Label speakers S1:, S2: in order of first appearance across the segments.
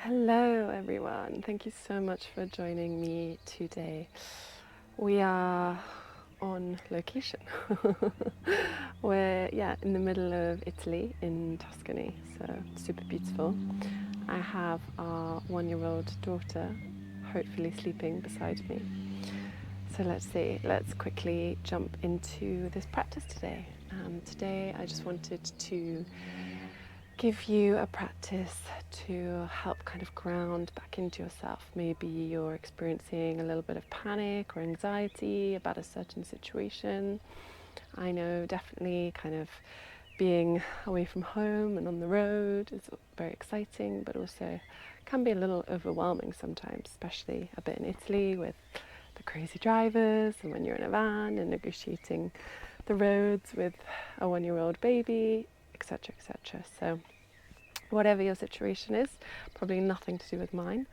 S1: Hello everyone, thank you so much for joining me today. We are on location. We're in the middle of Italy in Tuscany, so super beautiful. I have our 1-year-old daughter hopefully sleeping beside me. So let's quickly jump into this practice today. Today I just wanted to give you a practice to help kind of ground back into yourself. Maybe you're experiencing a little bit of panic or anxiety about a certain situation. I know definitely kind of being away from home and on the road is very exciting, but also can be a little overwhelming sometimes, especially a bit in Italy with the crazy drivers and when you're in a van and negotiating the roads with a 1-year-old baby, etc., etc. So whatever your situation is, probably nothing to do with mine,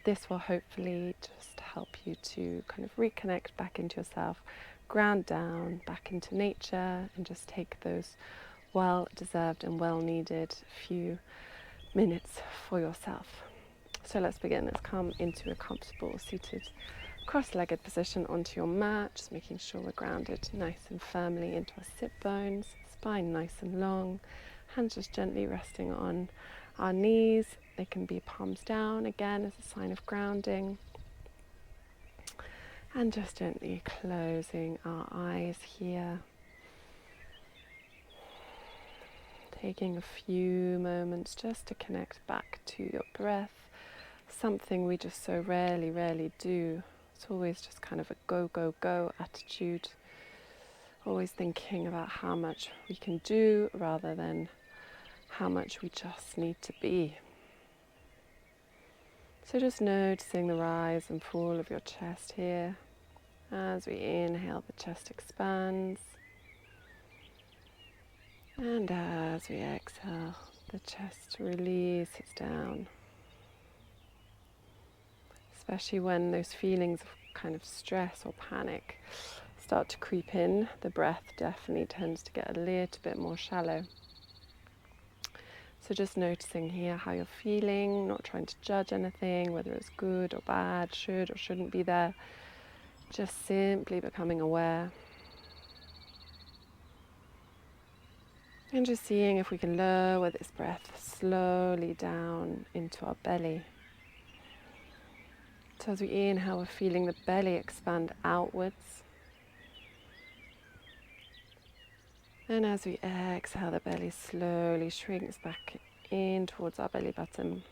S1: this will hopefully just help you to kind of reconnect back into yourself, ground down back into nature, and just take those well-deserved and well-needed few minutes for yourself. So let's begin. Let's come into a comfortable seated cross-legged position onto your mat, just making sure we're grounded nice and firmly into our sit bones, spine nice and long, hands just gently resting on our knees. They can be palms down again as a sign of grounding. And just gently closing our eyes here. Taking a few moments just to connect back to your breath, something we just so rarely do. It's always just kind of a go, go, go attitude. Always thinking about how much we can do rather than how much we just need to be. So just noticing the rise and fall of your chest here. As we inhale, the chest expands. And as we exhale, the chest releases down. Especially when those feelings of kind of stress or panic start to creep in, the breath definitely tends to get a little bit more shallow. So just noticing here how you're feeling, not trying to judge anything, whether it's good or bad, should or shouldn't be there. Just simply becoming aware. And just seeing if we can lower this breath slowly down into our belly. So as we inhale, we're feeling the belly expand outwards. And as we exhale, the belly slowly shrinks back in towards our belly button.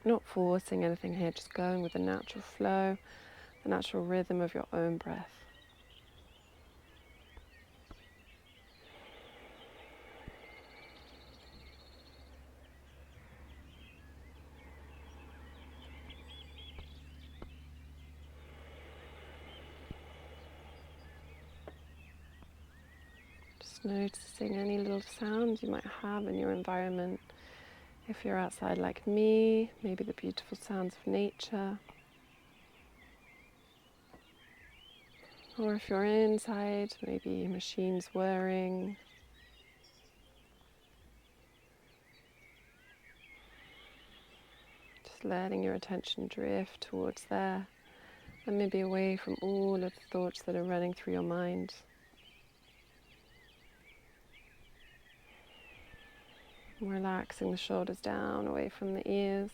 S1: Not forcing anything here, just going with the natural flow, the natural rhythm of your own breath. Just noticing any little sounds you might have in your environment. If you're outside like me, maybe the beautiful sounds of nature. Or if you're inside, maybe machines whirring. Just letting your attention drift towards there and maybe away from all of the thoughts that are running through your mind. Relaxing the shoulders down, away from the ears.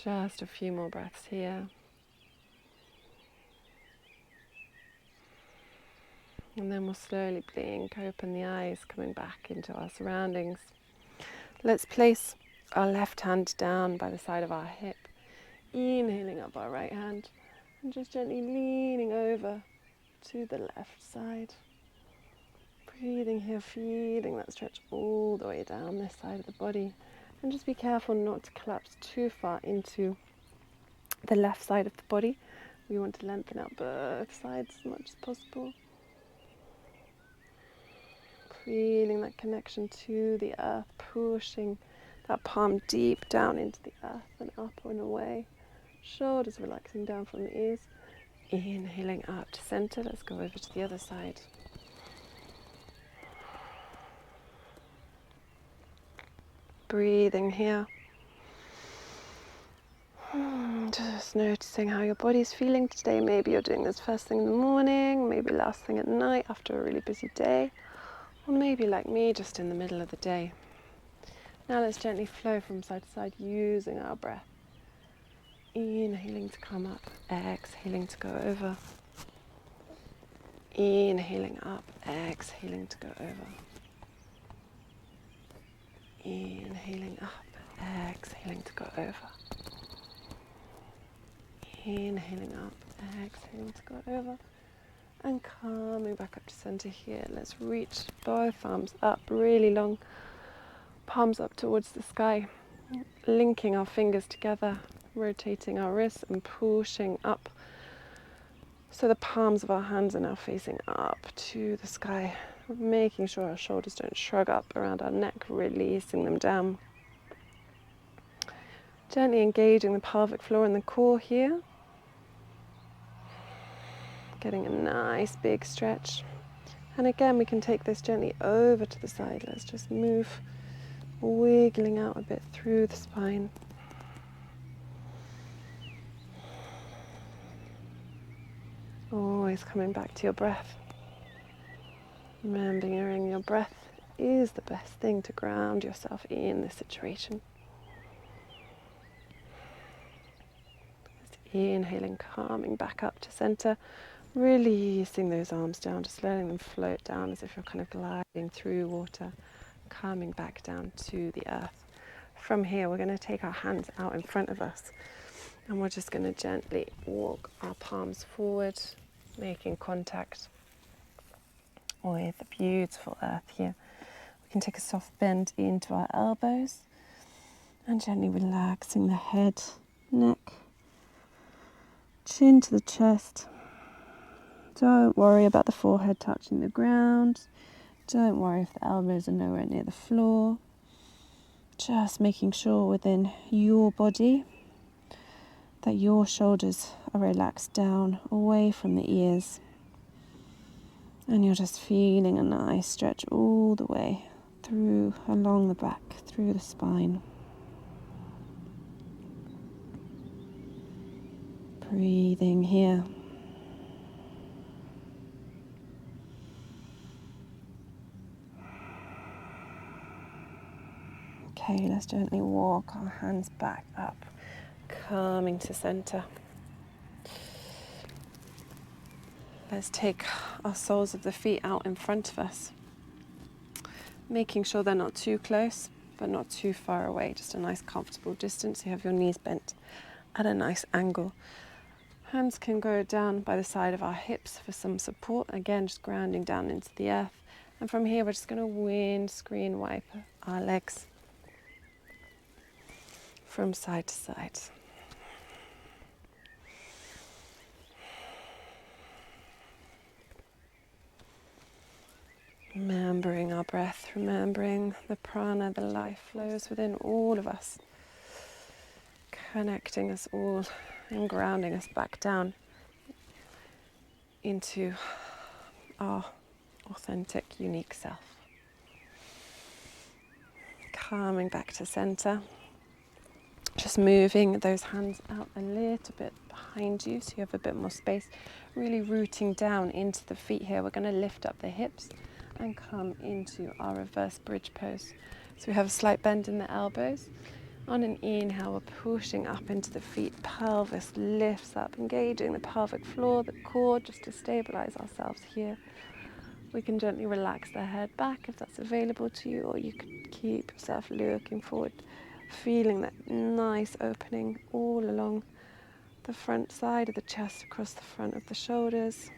S1: Just a few more breaths here. And then we'll slowly blink, open the eyes, coming back into our surroundings. Let's place our left hand down by the side of our hip, inhaling up our right hand, and just gently leaning over to the left side. Breathing here, feeling that stretch all the way down this side of the body. And just be careful not to collapse too far into the left side of the body. We want to lengthen out both sides as much as possible. Feeling that connection to the earth, pushing that palm deep down into the earth and up and away. Shoulders relaxing down from the ears. Inhaling up to center. Let's go over to the other side. breathing here. Just noticing how your body's feeling today. Maybe you're doing this first thing in the morning, maybe last thing at night after a really busy day, or maybe like me, just in the middle of the day. Now let's gently flow from side to side using our breath. Inhaling to come up, exhaling to go over. Inhaling up, exhaling to go over. Inhaling up, exhaling to go over. Inhaling up, exhaling to go over. And coming back up to center here. Let's reach both arms up, really long. Palms up towards the sky. Linking our fingers together, rotating our wrists and pushing up. So the palms of our hands are now facing up to the sky. Making sure our shoulders don't shrug up around our neck, releasing them down. Gently engaging the pelvic floor and the core here. Getting a nice big stretch. And again, we can take this gently over to the side. Let's just move, wiggling out a bit through the spine. Always coming back to your breath. Remembering your breath is the best thing to ground yourself in this situation. Just inhaling, coming back up to center. Releasing those arms down, just letting them float down as if you're kind of gliding through water, coming back down to the earth. From here, we're going to take our hands out in front of us and we're just going to gently walk our palms forward, making contact with the beautiful earth here. We can take a soft bend into our elbows and gently relaxing the head, neck, chin to the chest. Don't worry about the forehead touching the ground. Don't worry if the elbows are nowhere near the floor. Just making sure within your body that your shoulders are relaxed down away from the ears. And you're just feeling a nice stretch all the way through, along the back, through the spine. Breathing here. Okay, let's gently walk our hands back up, coming to center. Let's take our soles of the feet out in front of us, making sure they're not too close, but not too far away, just a nice comfortable distance. You have your knees bent at a nice angle. Hands can go down by the side of our hips for some support, again just grounding down into the earth. And from here we're just going to windscreen wipe our legs from side to side. Remembering our breath, remembering the prana, the life flows within all of us, connecting us all and grounding us back down into our authentic, unique self. Coming back to center. Just moving those hands out a little bit behind you so you have a bit more space. Really rooting down into the feet here. We're going to lift up the hips and come into our reverse bridge pose. So we have a slight bend in the elbows. On an inhale, we're pushing up into the feet. Pelvis lifts up, engaging the pelvic floor, the core, just to stabilize ourselves here. We can gently relax the head back if that's available to you, or you can keep yourself looking forward, feeling that nice opening all along the front side of the chest, across the front of the shoulders.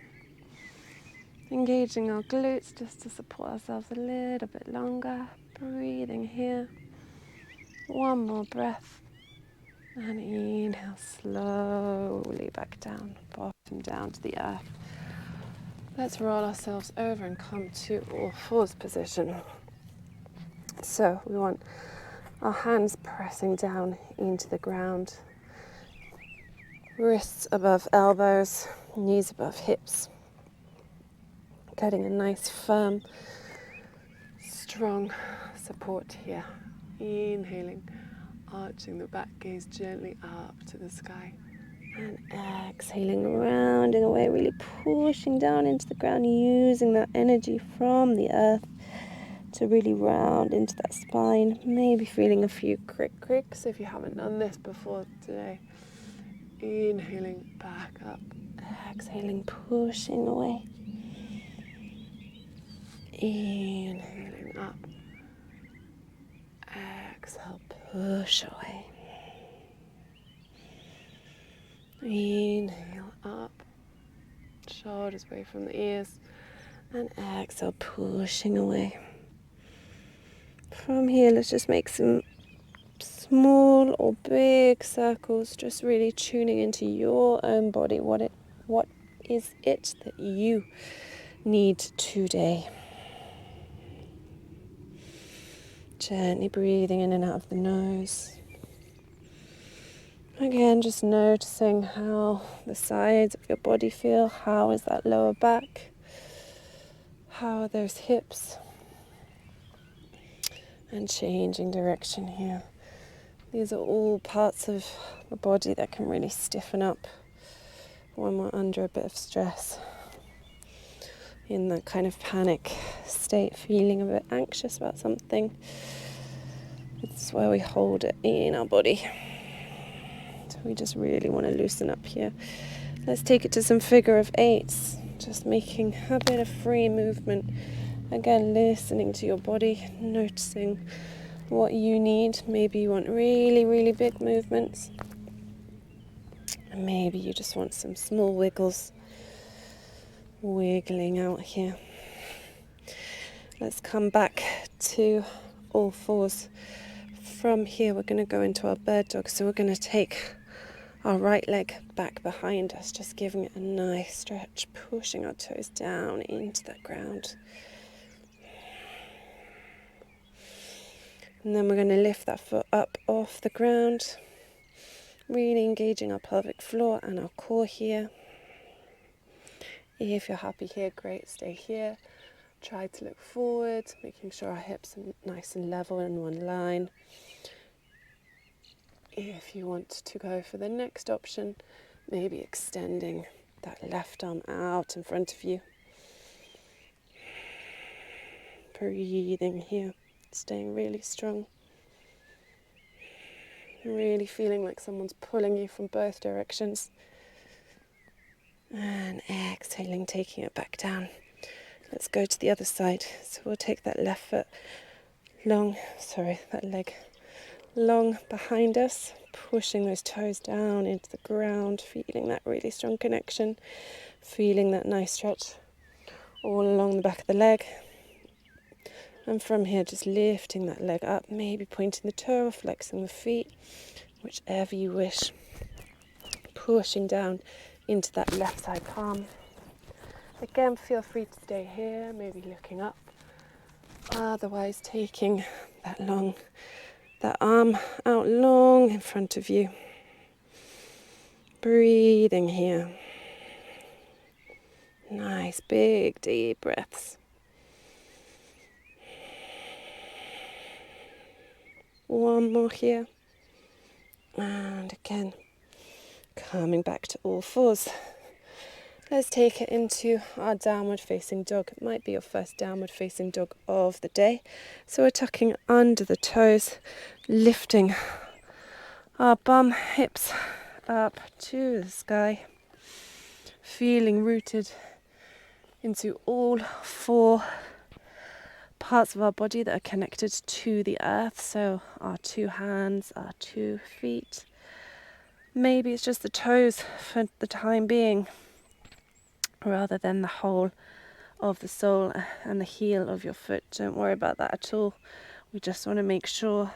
S1: Engaging our glutes just to support ourselves a little bit longer. Breathing here. One more breath. And inhale slowly back down, bottom down to the earth. Let's roll ourselves over and come to all fours position. So we want our hands pressing down into the ground. Wrists above elbows, knees above hips. Getting a nice, firm, strong support here Inhaling, arching the back gaze gently up to the sky. And exhaling, rounding away, really pushing down into the ground, using that energy from the earth to really round into that spine. Maybe feeling a few cricks if you haven't done this before today. Inhaling back up, exhaling, pushing away. Inhaling up, exhale, push away. Inhale up, shoulders away from the ears, and exhale, pushing away. From here, let's just make some small or big circles, just really tuning into your own body. What is it that you need today? Gently breathing in and out of the nose. Again, just noticing how the sides of your body feel. How is that lower back? How are those hips? And changing direction here. These are all parts of the body that can really stiffen up when we're under a bit of stress. In that kind of panic state, feeling a bit anxious about something. It's where we hold it in our body. So we just really want to loosen up here. Let's take it to some figure of eights. Just making a bit of free movement. Again, listening to your body, noticing what you need. Maybe you want really, really big movements. And maybe you just want some small wiggles. Wiggling out here. Let's come back to all fours. From here, we're going to go into our bird dog. So we're going to take our right leg back behind us, just giving it a nice stretch, pushing our toes down into the ground. And then we're going to lift that foot up off the ground, really engaging our pelvic floor and our core here. If you're happy here, great, stay here. Try to look forward, making sure our hips are nice and level in one line. If you want to go for the next option, maybe extending that left arm out in front of you. Breathing here, staying really strong. Really feeling like someone's pulling you from both directions. And exhaling, taking it back down. Let's go to the other side. So we'll take that left foot that leg long behind us, pushing those toes down into the ground, feeling that really strong connection, feeling that nice stretch all along the back of the leg. And from here, just lifting that leg up, maybe pointing the toe, flexing the feet, whichever you wish. Pushing down into that left side palm. Again, feel free to stay here, maybe looking up. Otherwise, taking that arm out long in front of you. Breathing here. Nice, big, deep breaths. One more here. And again, coming back to all fours. Let's take it into our downward facing dog. It might be your first downward facing dog of the day. So we're tucking under the toes, lifting our bum, hips up to the sky, feeling rooted into all four parts of our body that are connected to the earth. So our two hands, our 2 feet. Maybe it's just the toes for the time being, rather than the whole of the sole and the heel of your foot. Don't worry about that at all. We just want to make sure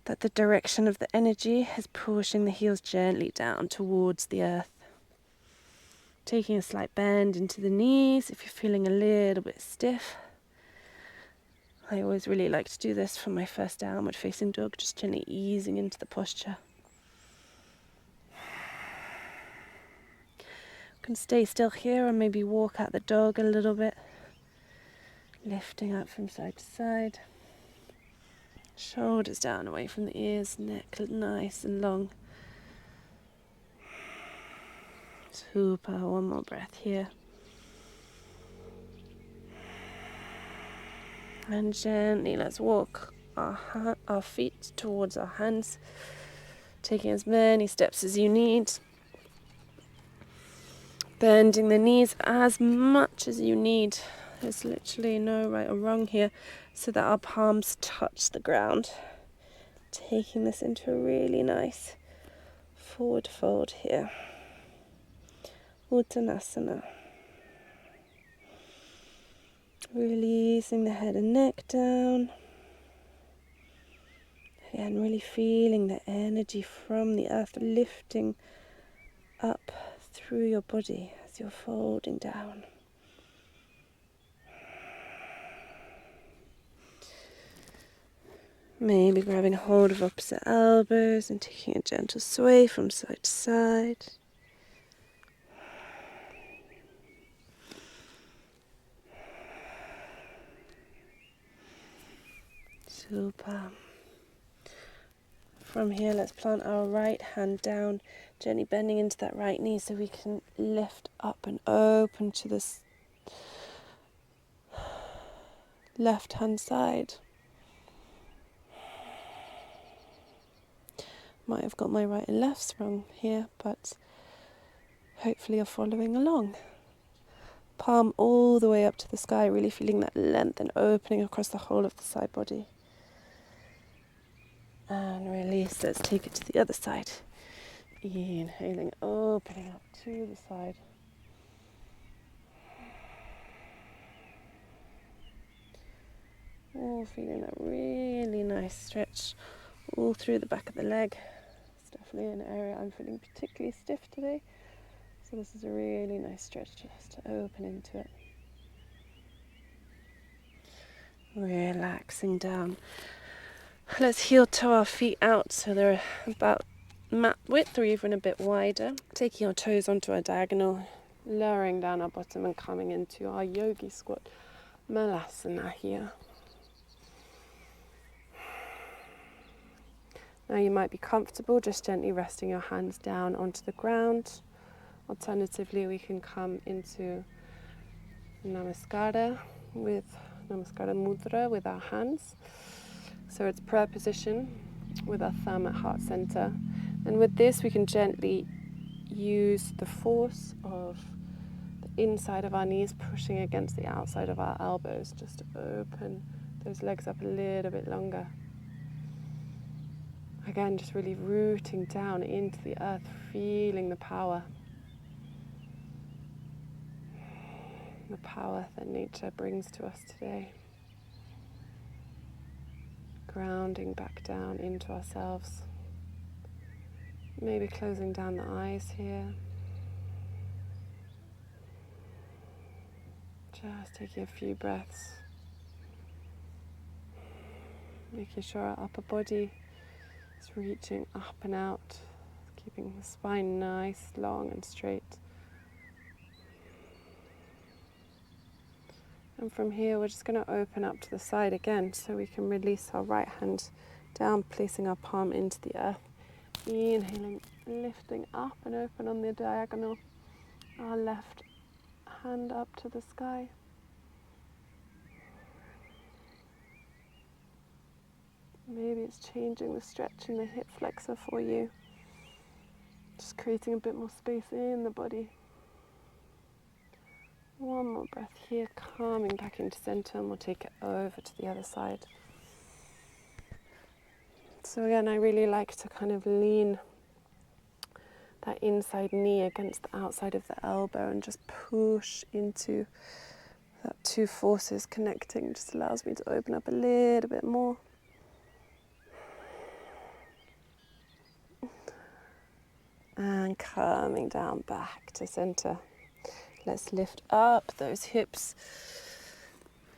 S1: that the direction of the energy is pushing the heels gently down towards the earth. Taking a slight bend into the knees if you're feeling a little bit stiff. I always really like to do this for my first downward facing dog, just gently easing into the posture. You can stay still here and maybe walk out the dog a little bit, lifting up from side to side.
S2: Shoulders down away from the ears, neck nice and long. Super, one more breath here. And gently let's walk our feet towards our hands, taking as many steps as you need. Bending the knees as much as you need. There's literally no right or wrong here, so that our palms touch the ground. Taking this into a really nice forward fold here. Uttanasana. Releasing the head and neck down. Again, really feeling the energy from the earth lifting up through your body as you're folding down. Maybe grabbing hold of opposite elbows and taking a gentle sway from side to side. Super. From here, let's plant our right hand down, gently bending into that right knee so we can lift up and open to this left hand side. Might have got my right and lefts wrong here, but hopefully you're following along. Palm all the way up to the sky, really feeling that length and opening across the whole of the side body. And release, let's take it to the other side. Inhaling, opening up to the side. Oh, feeling that really nice stretch all through the back of the leg. It's definitely an area I'm feeling particularly stiff today. So this is a really nice stretch just to open into it. Relaxing down. Let's heel toe our feet out so they're about mat width or even a bit wider. Taking our toes onto our diagonal, lowering down our bottom and coming into our Yogi Squat Malasana here. Now you might be comfortable just gently resting your hands down onto the ground. Alternatively, we can come into Namaskara Mudra with our hands. So it's prayer position with our thumb at heart center. And with this, we can gently use the force of the inside of our knees pushing against the outside of our elbows, just to open those legs up a little bit longer. Again, just really rooting down into the earth, feeling the power that nature brings to us today. Grounding back down into ourselves. Maybe closing down the eyes here. Just taking a few breaths. Making sure our upper body is reaching up and out. Keeping the spine nice, long and straight. And from here we're just going to open up to the side again so we can release our right hand down, placing our palm into the earth. Inhaling, lifting up and open on the diagonal. Our left hand up to the sky. Maybe it's changing the stretch in the hip flexor for you. Just creating a bit more space in the body. One more breath here, calming back into center, and we'll take it over to the other side. So again, I really like to kind of lean that inside knee against the outside of the elbow and just push into that two forces connecting. Just allows me to open up a little bit more. And coming down back to center. Let's lift up those hips.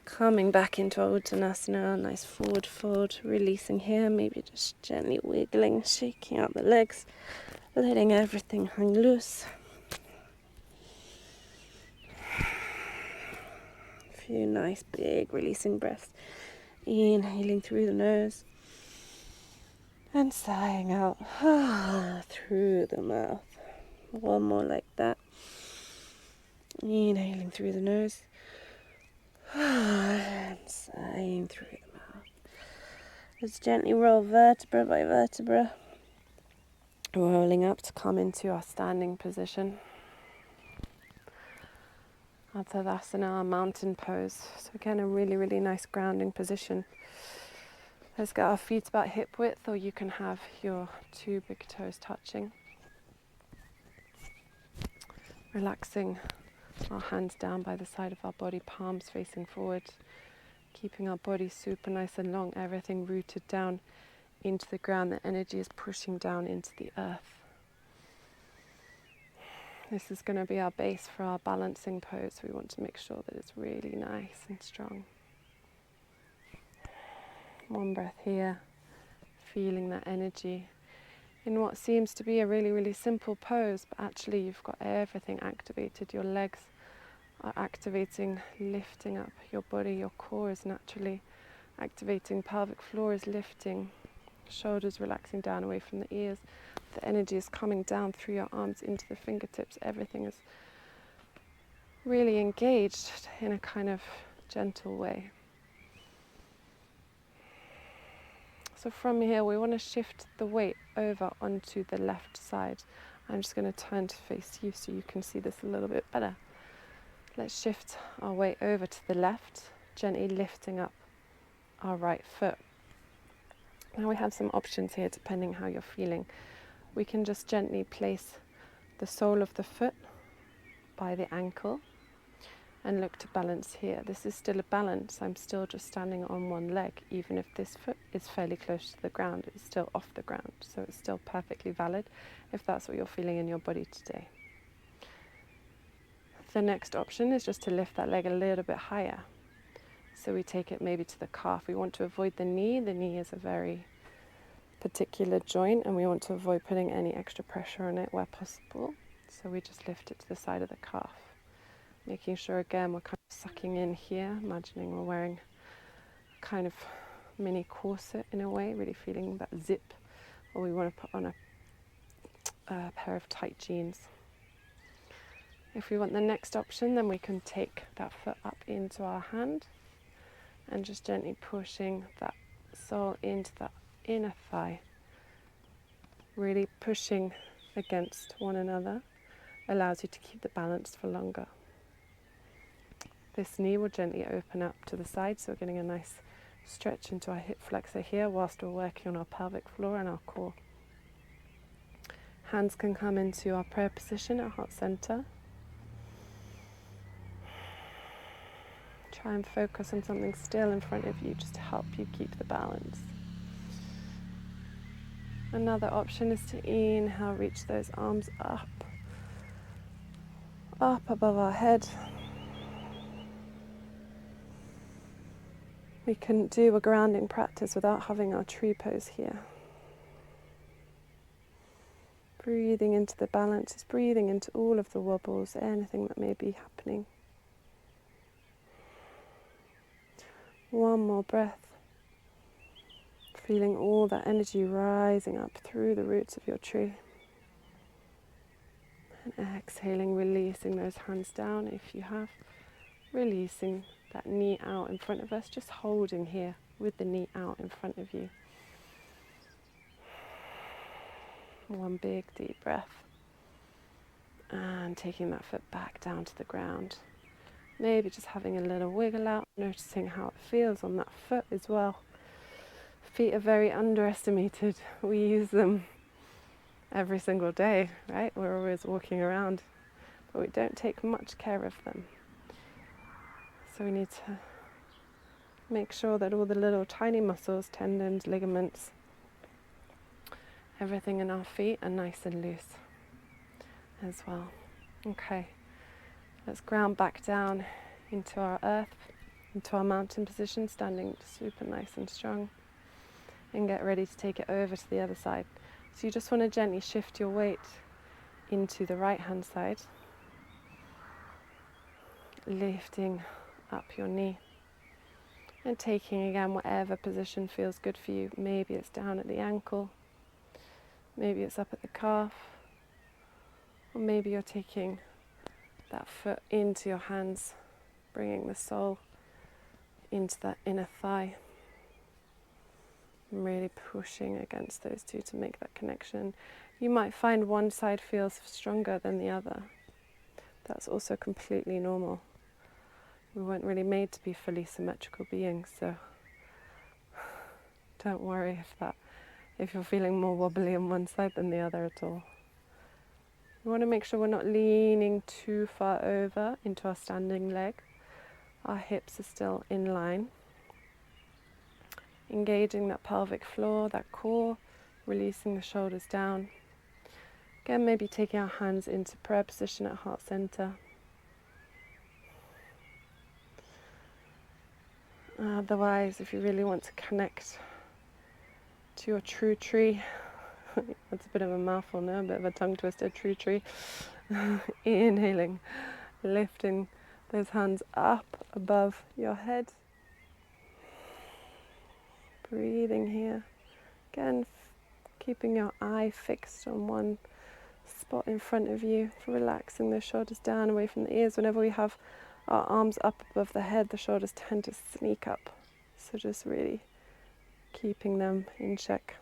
S2: Coming back into our Uttanasana, nice forward fold, releasing here, maybe just gently wiggling, shaking out the legs, letting everything hang loose. A few nice big releasing breaths. Inhaling through the nose, And sighing out through the mouth. One more like that. Inhaling through the nose. And sighing through the mouth. Let's gently roll vertebra by vertebra. Rolling up to come into our standing position. Our Tadasana, our mountain pose. So again, a really, really nice grounding position. Let's get our feet about hip width, or you can have your 2 big toes touching. Relaxing our hands down by the side of our body, palms facing forward. Keeping our body super nice and long, everything rooted down into the ground. The energy is pushing down into the earth. This is going to be our base for our balancing pose. We want to make sure that it's really nice and strong. One breath here, feeling that energy in what seems to be a really, really simple pose, but actually you've got everything activated. Your legs are activating, lifting up your body. Your core is naturally activating. Pelvic floor is lifting. Shoulders relaxing down away from the ears. The energy is coming down through your arms into the fingertips. Everything is really engaged in a kind of gentle way. So from here, we want to shift the weight over onto the left side. I'm just going to turn to face you so you can see this a little bit better. Let's shift our weight over to the left, gently lifting up our right foot. Now we have some options here depending how you're feeling. We can just gently place the sole of the foot by the ankle and look to balance here. This is still a balance. I'm still just standing on one leg. Even if this foot is fairly close to the ground, it's still off the ground. So it's still perfectly valid if that's what you're feeling in your body today. The next option is just to lift that leg a little bit higher. So we take it maybe to the calf. We want to avoid the knee. The knee is a very particular joint and we want to avoid putting any extra pressure on it where possible. So we just lift it to the side of the calf. Making sure again we're kind of sucking in here, imagining we're wearing a kind of mini corset in a way, really feeling that zip, or we want to put on a pair of tight jeans. If we want the next option, then we can take that foot up into our hand and just gently pushing that sole into that inner thigh, really pushing against one another, allows you to keep the balance for longer. This knee will gently open up to the side, so we're getting a nice stretch into our hip flexor here whilst we're working on our pelvic floor and our core. Hands can come into our prayer position at heart center. Try and focus on something still in front of you just to help you keep the balance. Another option is to inhale, reach those arms up above our head. We can do a grounding practice without having our tree pose here. Breathing into the balances, breathing into all of the wobbles, anything that may be happening. One more breath. Feeling all that energy rising up through the roots of your tree. And exhaling, releasing those hands down if you have. Releasing that knee out in front of us, just holding here with the knee out in front of you. One big deep breath. And taking that foot back down to the ground. Maybe just having a little wiggle out, noticing how it feels on that foot as well. Feet are very underestimated. We use them every single day, right? We're always walking around, but we don't take much care of them. So we need to make sure that all the little tiny muscles, tendons, ligaments, everything in our feet are nice and loose as well. Okay, let's ground back down into our earth, into our mountain position, standing super nice and strong, and get ready to take it over to the other side. So you just want to gently shift your weight into the right hand side, lifting up your knee and taking again whatever position feels good for you. Maybe it's down at the ankle, Maybe it's up at the calf, or maybe you're taking that foot into your hands, bringing the sole into that inner thigh, and really pushing against those two to make that connection. You might find one side feels stronger than the other. That's also completely normal. We weren't really made to be fully symmetrical beings, so don't worry if you're feeling more wobbly on one side than the other at all. We want to make sure we're not leaning too far over into our standing leg. Our hips are still in line. Engaging that pelvic floor, that core, releasing the shoulders down. Again, maybe taking our hands into prayer position at heart center. Otherwise, if you really want to connect to your true tree, that's a bit of a mouthful now, a bit of a tongue twister, true tree. Inhaling, lifting those hands up above your head. Breathing here. Again, keeping your eye fixed on one spot in front of you, relaxing the shoulders down away from the ears. Whenever we have our arms up above the head, the shoulders tend to sneak up. So just really keeping them in check.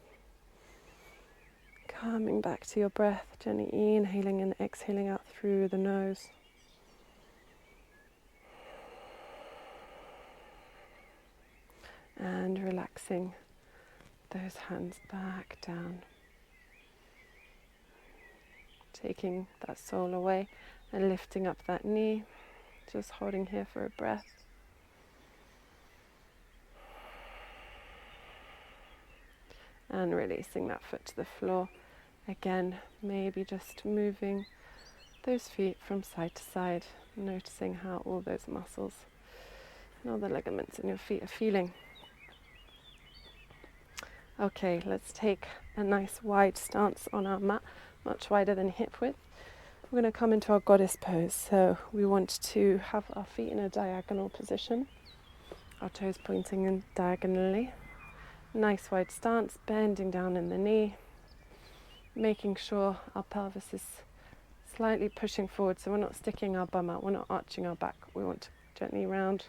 S2: Coming back to your breath, gently inhaling and exhaling out through the nose. And relaxing those hands back down. Taking that sole away and lifting up that knee. Just holding here for a breath. And releasing that foot to the floor. Again, maybe just moving those feet from side to side, noticing how all those muscles and all the ligaments in your feet are feeling. Okay, let's take a nice wide stance on our mat, much wider than hip width. We're going to come into our goddess pose. So we want to have our feet in a diagonal position, our toes pointing in diagonally. Nice wide stance, bending down in the knee, making sure our pelvis is slightly pushing forward, so we're not sticking our bum out, we're not arching our back. We want to gently round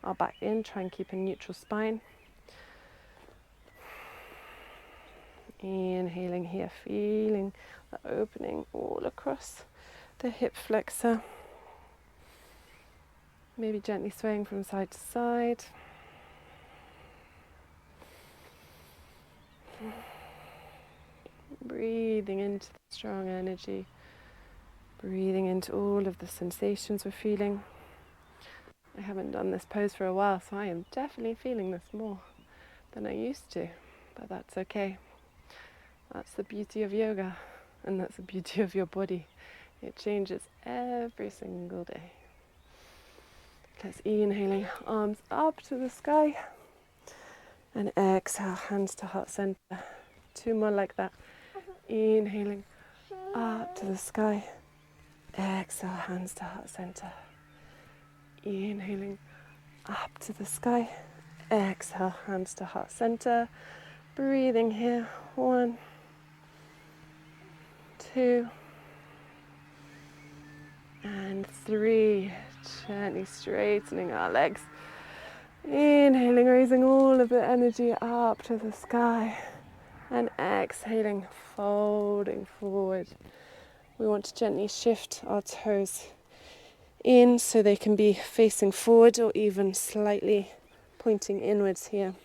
S2: our back in, try and keep a neutral spine. Inhaling here, feeling the opening all across the hip flexor. Maybe gently swaying from side to side. Breathing into the strong energy. Breathing into all of the sensations we're feeling. I haven't done this pose for a while, so I am definitely feeling this more than I used to, but that's okay. That's the beauty of yoga, and that's the beauty of your body. It changes every single day. Let's inhaling, arms up to the sky, and exhale, hands to heart center. 2 more like that. Inhaling, up to the sky. Exhale, hands to heart center. Inhaling, up to the sky. Exhale, hands to heart center. Breathing here. 1, 2, and 3. Gently straightening our legs. Inhaling, raising all of the energy up to the sky. And exhaling, folding forward. We want to gently shift our toes in so they can be facing forward or even slightly pointing inwards here.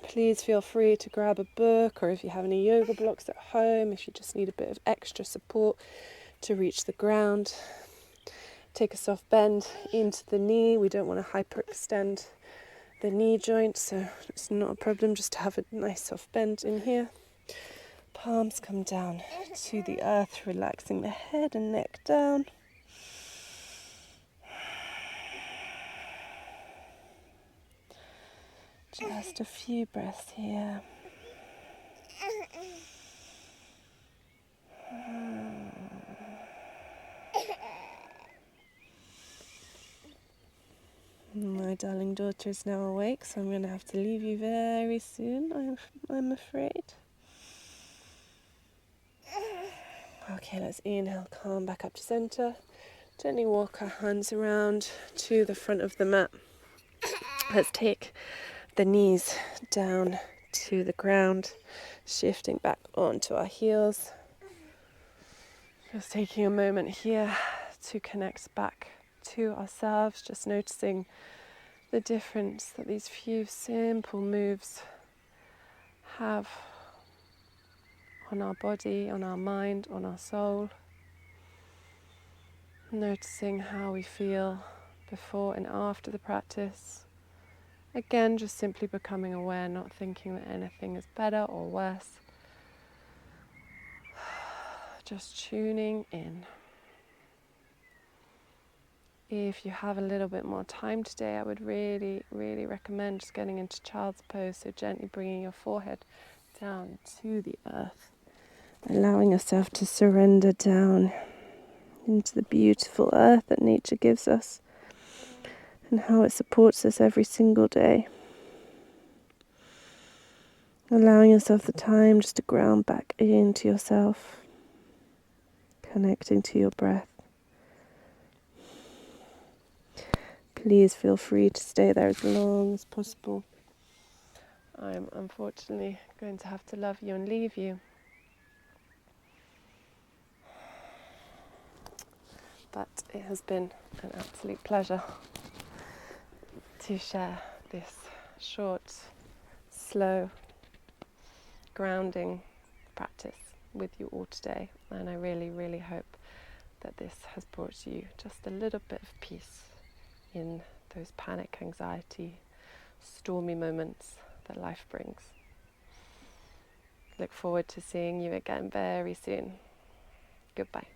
S2: Please feel free to grab a book, or if you have any yoga blocks at home, if you just need a bit of extra support to reach the ground. Take a soft bend into the knee. We don't want to hyperextend the knee joint, so it's not a problem just to have a nice soft bend in here. Palms come down to the earth, relaxing the head and neck down. Just a few breaths here. My darling daughter is now awake, so I'm going to have to leave you very soon, I'm afraid. Okay, let's inhale, calm back up to center. Gently walk our hands around to the front of the mat. Let's take the knees down to the ground, shifting back onto our heels. Just taking a moment here to connect back to ourselves, just noticing the difference that these few simple moves have on our body, on our mind, on our soul. Noticing how we feel before and after the practice. Again, just simply becoming aware, not thinking that anything is better or worse. Just tuning in. If you have a little bit more time today, I would really, really recommend just getting into child's pose, so gently bringing your forehead down to the earth, allowing yourself to surrender down into the beautiful earth that nature gives us and how it supports us every single day. Allowing yourself the time just to ground back into yourself, connecting to your breath. Please feel free to stay there as long as possible. I'm unfortunately going to have to love you and leave you. But it has been an absolute pleasure to share this short, slow, grounding practice with you all today. And I really, really hope that this has brought you just a little bit of peace in those panic, anxiety, stormy moments that life brings. Look forward to seeing you again very soon. Goodbye.